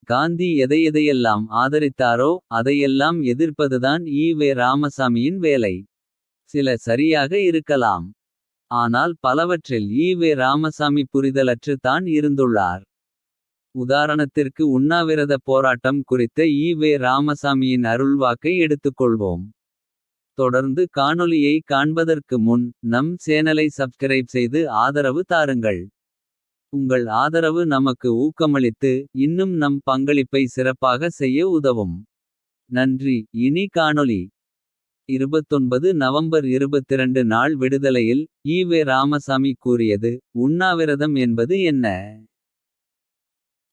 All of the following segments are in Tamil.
காந்தி எதையெதையெல்லாம் ஆதரித்தாரோ அதையெல்லாம் எதிர்ப்பதுதான் ஈ.வே. ராமசாமியின் வேலை. சில சரியாக இருக்கலாம். ஆனால் பலவற்றில் ஈ.வே. ராமசாமி புரிதலற்று தான் இருந்துள்ளார். உதாரணத்திற்கு உண்ணாவிரத போராட்டம் குறித்த ஈ.வே. ராமசாமியின் அருள்வாக்கை எடுத்துக்கொள்வோம். தொடர்ந்து காணொளியை காண்பதற்கு முன் நம் சேனலை சப்ஸ்கிரைப் செய்து ஆதரவு தாருங்கள். உங்கள் ஆதரவு நமக்கு ஊக்கமளித்து இன்னும் நம் பங்களிப்பை சிறப்பாக செய்ய உதவும். நன்றி. இனி காணொளி. 29 நவம்பர் 22 நாள் விடுதலையில் ஈ.வே. ராமசாமி கூறியது. உண்ணாவிரதம் என்பது என்ன?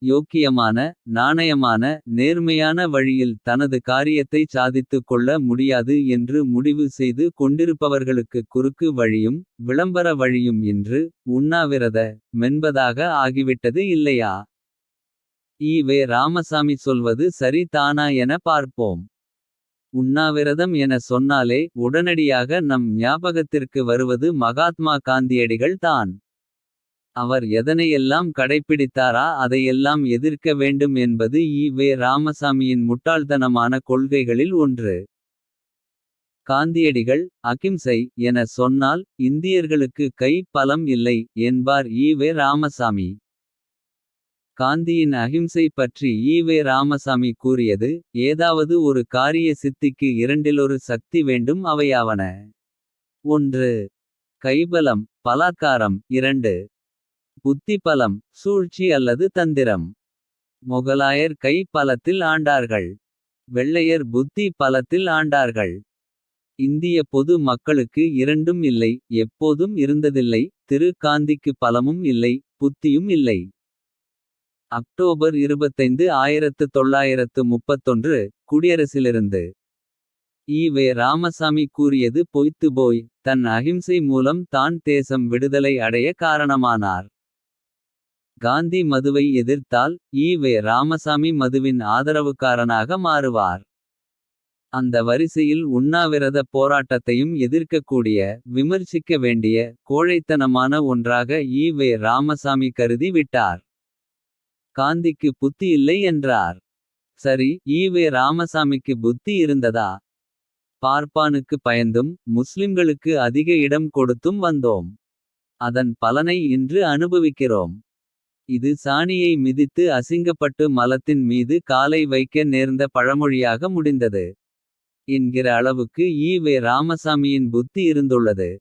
யோக்கியமான, நாணயமான, நேர்மையான வழியில் தனது காரியத்தை சாதித்துக் கொள்ள முடியாது என்று முடிவு செய்து கொண்டிருப்பவர்களுக்கு குறுக்கு வழியும். விளம்பர வழியும் இன்று உண்ணாவிரத மென்பதாக ஆகிவிட்டது இல்லையா? ஈ.வே. ராமசாமி சொல்வது சரி தானா என பார்ப்போம். உண்ணாவிரதம் என சொன்னாலே உடனடியாக நம் ஞாபகத்திற்கு வருவது மகாத்மா காந்தியடிகள் தான். அவர் எதனையெல்லாம் கடைப்பிடித்தாரா அதையெல்லாம் எதிர்க்க வேண்டும் என்பது ஈ.வே. ராமசாமியின் முட்டாள்தனமான கொள்கைகளில் ஒன்று. காந்தியடிகள் அகிம்சை என சொன்னால் இந்தியர்களுக்கு கை பலம் இல்லை என்பார் ஈ.வே. ராமசாமி. காந்தியின் அகிம்சை பற்றி ஈ.வே. ராமசாமி கூறியது. ஏதாவது ஒரு காரிய சித்திக்கு இரண்டிலொரு சக்தி வேண்டும். அவையாவன: 1. கைபலம் பலாத்காரம். 2. புத்திபலம் சூழ்ச்சி அல்லது தந்திரம். மொகலாயர் கை பலத்தில் ஆண்டார்கள். வெள்ளையர் புத்தி பலத்தில் ஆண்டார்கள். இந்திய பொது மக்களுக்கு இரண்டும் இல்லை. எப்போதும் இருந்ததில்லை. திரு காந்திக்கு பலமும் இல்லை. புத்தியும் இல்லை. அக்டோபர் 25 1931 குடியரசிலிருந்து. ஈ.வே. ராமசாமி கூறியது பொய்த்துபோய். தன் அகிம்சை மூலம் தான் தேசம் விடுதலை அடைய காரணமானார். காந்தி மதுவை எதிர்த்தால் ஈ.வே. ராமசாமி மதுவின் ஆதரவுக்காரனாக மாறுவார். அந்த வரிசையில் உண்ணாவிரத போராட்டத்தையும் எதிர்க்கக்கூடிய. விமர்சிக்க வேண்டிய கோழைத்தனமான ஒன்றாக ஈ.வே. ராமசாமி கருதி விட்டார். காந்திக்கு புத்தி இல்லை என்றார். சரி, ஈ.வே. ராமசாமிக்கு புத்தி இருந்ததா? பார்ப்பானுக்கு பயந்தும் முஸ்லிம்களுக்கு அதிக இடம் கொடுத்தும் வந்தோம். அதன் பலனை இன்று அனுபவிக்கிறோம். இது சாணியை மிதித்து அசிங்கப்பட்டு மலத்தின் மீது காலை வைக்க நேர்ந்த பழமொழியாக முடிந்தது என்கிற அளவுக்கு ஈ.வே. ராமசாமியின் புத்தி இருந்துள்ளது.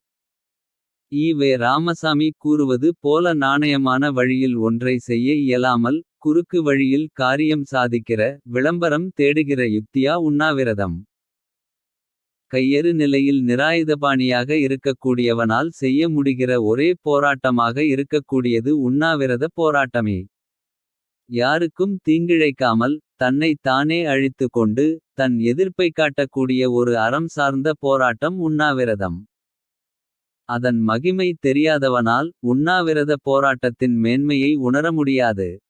ஈ.வே. ராமசாமி கூறுவது போல நாணயமான வழியில் ஒன்றை செய்ய இயலாமல். குறுக்கு வழியில் காரியம் சாதிக்கிற விளம்பரம் தேடுகிற யுக்தியா உண்ணாவிரதம்? கையறு நிலையில் நிராயுதபாணியாக இருக்கக்கூடியவனால் செய்ய முடிகிற ஒரே போராட்டமாக இருக்கக்கூடியது உண்ணாவிரத போராட்டமே. யாருக்கும் தீங்கிழைக்காமல் தன்னை தானே அழித்து கொண்டு தன் எதிர்ப்பை காட்டக்கூடிய ஒரு அறம் சார்ந்த போராட்டம் உண்ணாவிரதம். அதன் மகிமை தெரியாதவனால் உண்ணாவிரத போராட்டத்தின் மேன்மையை உணர முடியாது.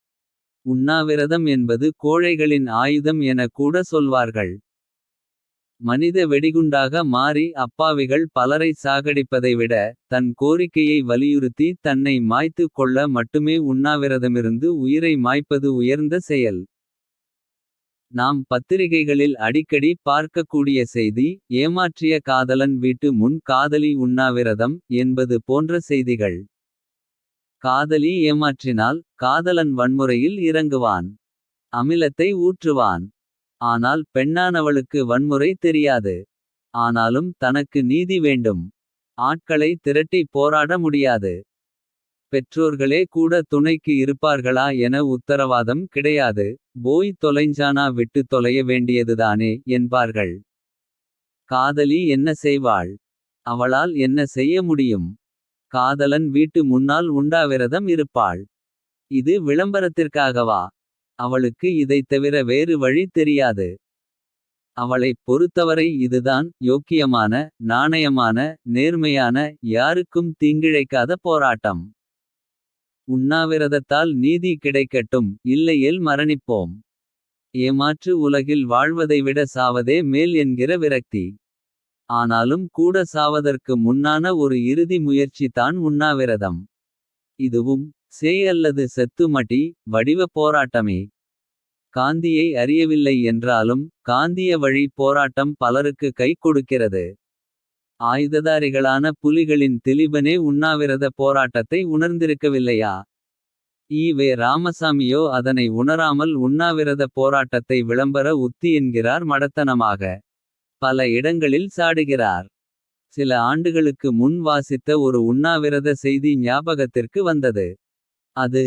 உண்ணாவிரதம் என்பது கோழைகளின் ஆயுதம் என கூட சொல்வார்கள். மனித வெடிகுண்டாக மாறி அப்பாவிகள் பலரை சாகடிப்பதை விட. தன் கோரிக்கையை வலியுறுத்தி தன்னை மாய்த்து கொள்ள மட்டுமே உண்ணாவிரதமிருந்து உயிரை மாய்ப்பது உயர்ந்த செயல். நாம் பத்திரிகைகளில் அடிக்கடி பார்க்கக்கூடிய செய்தி. ஏமாற்றிய காதலன் வீட்டு முன் காதலி உண்ணாவிரதம் என்பது போன்ற செய்திகள். காதலி ஏமாற்றினால் காதலன் வன்முறையில் இறங்குவான். அமிலத்தை ஊற்றுவான். ஆனால் பெண்ணானவளுக்கு வன்முறை தெரியாது. ஆனாலும் தனக்கு நீதி வேண்டும். ஆட்களை திரட்டி போராட முடியாது. பெற்றோர்களே கூட துணைக்கு இருப்பார்களா என உத்தரவாதம் கிடையாது. போய் தொலைஞ்சானா விட்டு தொலைய வேண்டியதுதானே என்பார்கள். காதலி என்ன செய்வாள்? அவளால் என்ன செய்ய முடியும்? காதலன் வீட்டு முன்னால் உண்ணாவிரதம் இருப்பாள். இது விளம்பரத்திற்காகவா? அவளுக்கு இதைத் தவிர வேறு வழி தெரியாது. அவளைப் பொறுத்தவரை இதுதான் யோக்கியமான, நாணயமான, நேர்மையான, யாருக்கும் தீங்கிழைக்காத போராட்டம். உண்ணாவிரதத்தால் நீதி கிடைக்கட்டும், இல்லையேல் மரணிப்போம். ஏமாற்று உலகில் வாழ்வதைவிட சாவதே மேல் என்கிற விரக்தி. ஆனாலும் கூட சாவதற்கு முன்னான ஒரு இறுதி முயற்சி தான் உண்ணாவிரதம். இதுவும் சேய் அல்லது செத்து மடி வடிவ போராட்டமே. காந்தியை அறியவில்லை என்றாலும். காந்திய வழி போராட்டம் பலருக்கு கை கொடுக்கிறது. ஆயுததாரிகளான புலிகளின் திலீபனே உண்ணாவிரத போராட்டத்தை உணர்ந்திருக்கவில்லையா? ஈ.வே. ராமசாமியோ அதனை உணராமல் உண்ணாவிரத போராட்டத்தை விளம்பர உத்தி என்கிறார் மடத்தனமாக. பல இடங்களில் சாடுகிறார். சில ஆண்டுகளுக்கு முன் வாசித்த ஒரு உண்ணாவிரத செய்தி ஞாபகத்திற்கு வந்தது. அது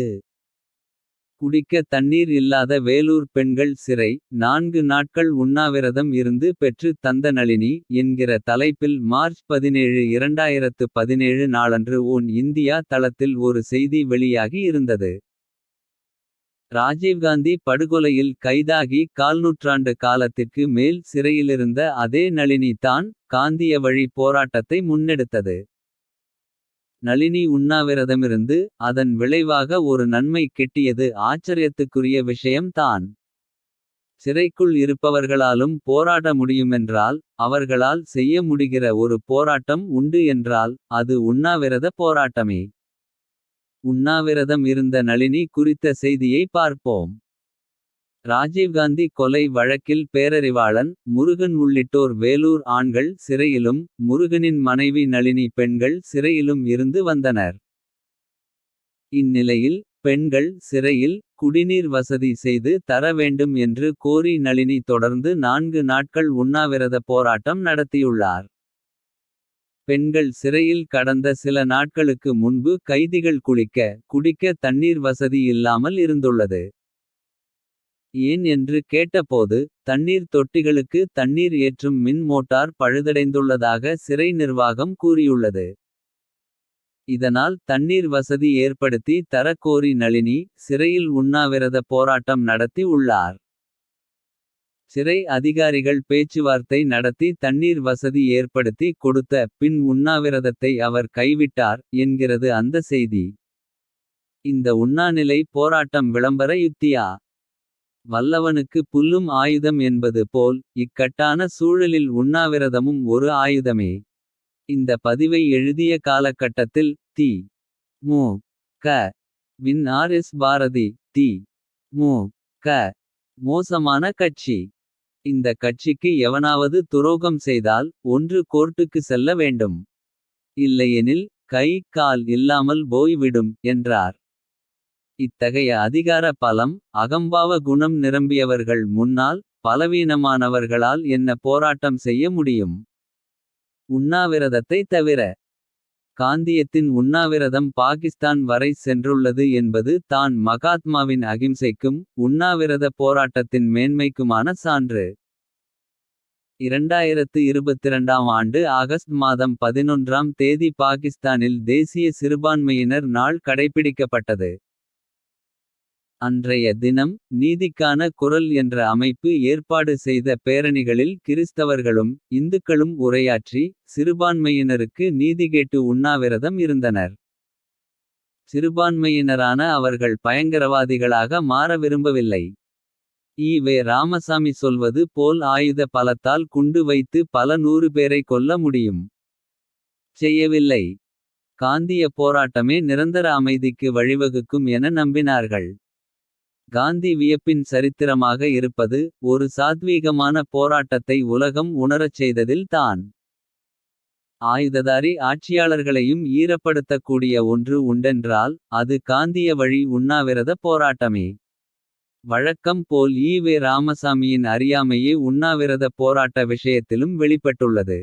குடிக்க தண்ணீர் இல்லாத வேலூர் பெண்கள் சிறை. 4 நாட்கள் உண்ணாவிரதம் இருந்து பெற்று தந்த நளினி. என்கிற தலைப்பில் மார்ச் 17 2017 நாளன்று ஒன் இந்தியா தளத்தில் ஒரு செய்தி வெளியாகி இருந்தது. ராஜீவ்காந்தி படுகொலையில் கைதாகி கால்நூற்றாண்டு காலத்திற்கு மேல் சிறையிலிருந்த அதே நளினி தான். காந்திய வழி போராட்டத்தை முன்னெடுத்தது. நளினி உண்ணாவிரதமிருந்து அதன் விளைவாக ஒரு நன்மை கிட்டியது ஆச்சரியத்துக்குரிய விஷயம் தான். சிறைக்குள் இருப்பவர்களாலும் போராட முடியுமென்றால். அவர்களால் செய்ய முடிகிற ஒரு போராட்டம் உண்டு என்றால். அது உண்ணாவிரத போராட்டமே. உண்ணாவிரதம் இருந்த நளினி குறித்த செய்தியை பார்ப்போம். ராஜீவ்காந்தி கொலை வழக்கில் பேரறிவாளன். முருகன் உள்ளிட்டோர் வேலூர் ஆண்கள் சிறையிலும். முருகனின் மனைவி நளினி பெண்கள் சிறையிலும் இருந்து வந்தனர். இந்நிலையில் பெண்கள் சிறையில் குடிநீர் வசதி செய்து தர வேண்டும் என்று கோரி நளினி தொடர்ந்து 4 நாட்கள் உண்ணாவிரத போராட்டம் நடத்தியுள்ளார். பெண்கள் சிறையில் கடந்த சில நாட்களுக்கு முன்பு கைதிகள் குடிக்க தண்ணீர் வசதி இல்லாமல் இருந்துள்ளது. ஏன் என்று கேட்டபோது. தண்ணீர் தொட்டிகளுக்கு தண்ணீர் ஏற்றும் மின் மோட்டார் பழுதடைந்துள்ளதாக சிறை நிர்வாகம் கூறியுள்ளது. இதனால் தண்ணீர் வசதி ஏற்படுத்தி தர கோரி நளினி. சிறையில் உண்ணாவிரத போராட்டம் நடத்தி உள்ளார். சிறை அதிகாரிகள் பேச்சுவார்த்தை நடத்தி தண்ணீர் வசதி ஏற்படுத்தி கொடுத்த. பின் உண்ணாவிரதத்தை அவர் கைவிட்டார் என்கிறது அந்த செய்தி. இந்த உண்ணாநிலை போராட்டம் விளம்பர யுக்தியா? வல்லவனுக்கு புல்லும் ஆயுதம் என்பது போல். இக்கட்டான சூழலில் உண்ணாவிரதமும் ஒரு ஆயுதமே. இந்த பதிவை எழுதிய காலகட்டத்தில் தி. மு. க. வின் ஆர்.எஸ். பாரதி. தி. மு. க. மோசமான கட்சி. இந்த கட்சிக்கு எவனாவது துரோகம் செய்தால். ஒன்று கோர்ட்டுக்கு செல்ல வேண்டும். இல்லையெனில் கை கால் இல்லாமல் போய்விடும் என்றார். இத்தகைய அதிகார பலம். அகம்பாவ குணம் நிரம்பியவர்கள் முன்னால். பலவீனமானவர்களால் என்ன போராட்டம் செய்ய முடியும்? உண்ணாவிரதத்தை தவிர. காந்தியத்தின் உண்ணாவிரதம் பாகிஸ்தான் வரை சென்றுள்ளது என்பது தான் மகாத்மாவின் அகிம்சைக்கும். உண்ணாவிரத போராட்டத்தின் மேன்மைக்குமான சான்று. 2022ஆம் ஆண்டு ஆகஸ்ட் மாதம் 11ஆம் தேதி பாகிஸ்தானில் தேசிய சிறுபான்மையினர் நாள் கடைப்பிடிக்கப்பட்டது. அன்றைய தினம் நீதிக்கான குரல் என்ற அமைப்பு ஏற்பாடு செய்த பேரணிகளில் கிறிஸ்தவர்களும். இந்துக்களும் உரையாற்றி. சிறுபான்மையினருக்கு நீதி கேட்டு உண்ணாவிரதம் இருந்தனர். சிறுபான்மையினரான அவர்கள் பயங்கரவாதிகளாக மாற விரும்பவில்லை. ஈ.வே. ராமசாமி சொல்வது போல் ஆயுத பலத்தால் குண்டு வைத்து பல 100 பேரை கொல்ல முடியும். செய்யவில்லை. காந்திய போராட்டமே நிரந்தர அமைதிக்கு வழிவகுக்கும் என நம்பினார்கள். காந்தி வியப்பின் சரித்திரமாக இருப்பது. ஒரு சாத்வீகமான போராட்டத்தை உலகம் உணரச் செய்ததில் தான். ஆயுததாரி ஆட்சியாளர்களையும் ஈரப்படுத்தக்கூடிய ஒன்று உண்டென்றால். அது காந்திய வழி உண்ணாவிரத போராட்டமே. வழக்கம் போல் ஈ.வே. ராமசாமியின் அறியாமையே உண்ணாவிரத போராட்ட விஷயத்திலும் வெளிப்பட்டுள்ளது.